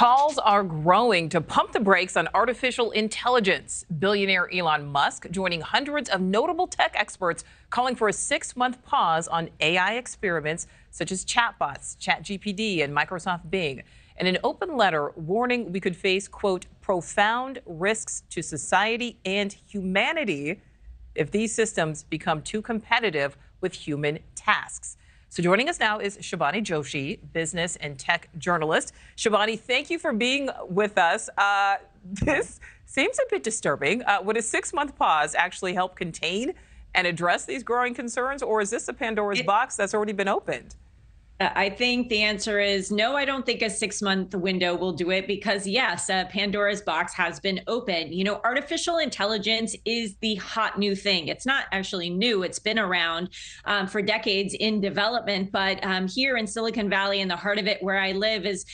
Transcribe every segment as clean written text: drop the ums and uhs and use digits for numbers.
Calls are growing to pump the brakes on artificial intelligence. Billionaire Elon Musk joining hundreds of notable tech experts calling for a 6-month pause on AI experiments such as chatbots, ChatGPT, and Microsoft Bing. In an open letter warning we could face, quote, profound risks to society and humanity if these systems become too competitive with human tasks. So joining us now is Shubhani Joshi, business and tech journalist. Shubhani, thank you for being with us. This seems a bit disturbing. Would a 6-month pause actually help contain and address these growing concerns, or is this a Pandora's box that's already been opened? I think the answer is no. I don't think a 6-month window will do it because, yes, Pandora's box has been open. You know, artificial intelligence is the hot new thing. It's not actually new. It's been around for decades in development. But here in Silicon Valley, in the heart of it where I live, is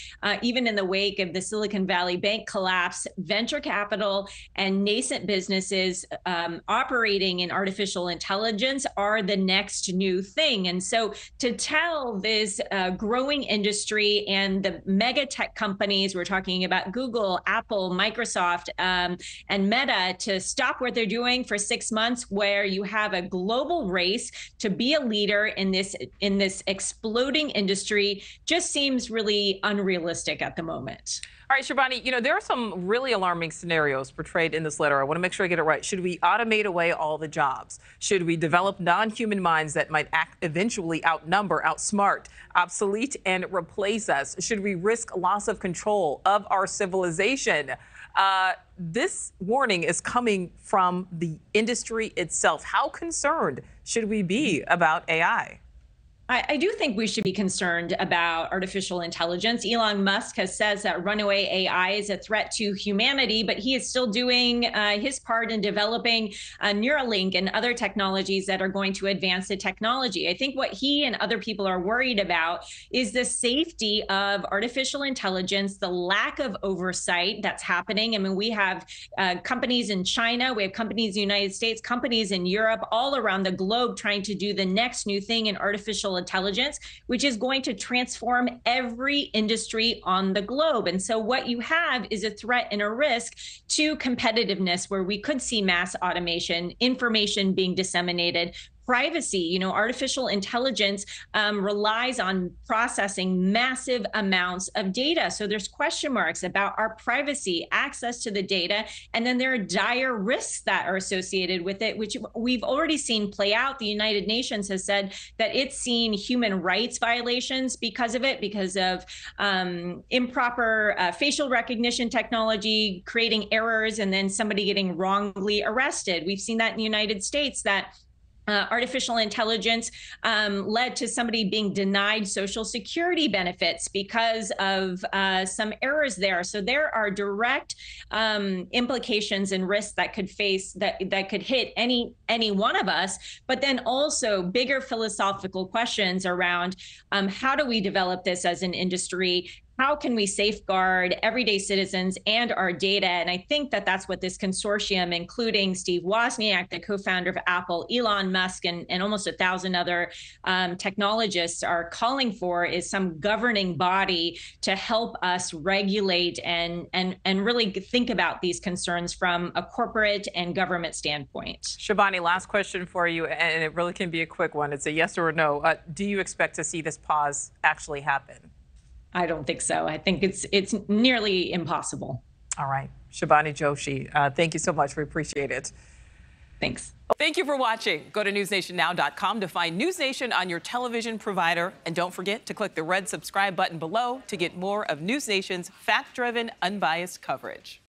even in the wake of the Silicon Valley Bank collapse, venture capital and nascent businesses operating in artificial intelligence are the next new thing. And so to tell this growing industry and the mega tech companies, we're talking about Google, Apple, Microsoft, and Meta, to stop what they're doing for 6 months, where you have a global race to be a leader in this exploding industry, just seems really unrealistic at the moment. All right, Shubhani, you know, there are some really alarming scenarios portrayed in this letter. I want to make sure I get it right. Should we automate away all the jobs? Should we develop non-human minds that might eventually outnumber, outsmart, obsolete, and replace us? Should we risk loss of control of our civilization? This warning is coming from the industry itself. How concerned should we be about AI? I do think we should be concerned about artificial intelligence. Elon Musk has said that runaway AI is a threat to humanity, but he is still doing his part in developing Neuralink and other technologies that are going to advance the technology. I think what he and other people are worried about is the safety of artificial intelligence, the lack of oversight that's happening. I mean, we have companies in China, we have companies in the United States, companies in Europe, all around the globe trying to do the next new thing in artificial intelligence, which is going to transform every industry on the globe. And so what you have is a threat and a risk to competitiveness, where we could see mass automation, information being disseminated, privacy. You know, artificial intelligence relies on processing massive amounts of data. So there's question marks about our privacy, access to the data, and then there are dire risks that are associated with it, which we've already seen play out. The United Nations has said that it's seen human rights violations because of it, because of improper facial recognition technology, creating errors, and then somebody getting wrongly arrested. We've seen that in the United States, that artificial intelligence led to somebody being denied Social Security benefits because of some errors there. So there are direct implications and risks that could that could hit any one of us, but then also bigger philosophical questions around how do we develop this as an industry? How can we safeguard everyday citizens and our data? And I think that that's what this consortium, including Steve Wozniak, the co-founder of Apple, Elon Musk, and almost 1,000 other technologists are calling for, is some governing body to help us regulate and really think about these concerns from a corporate and government standpoint. Shubhani, last question for you, and it really can be a quick one. It's a yes or a no. Do you expect to see this pause actually happen? I don't think so. I think it's nearly impossible. All right. Shubhani Joshi, thank you so much. We appreciate it. Thanks. Thank you for watching. Go to newsnationnow.com to find NewsNation on your television provider. And don't forget to click the red subscribe button below to get more of NewsNation's fact-driven, unbiased coverage.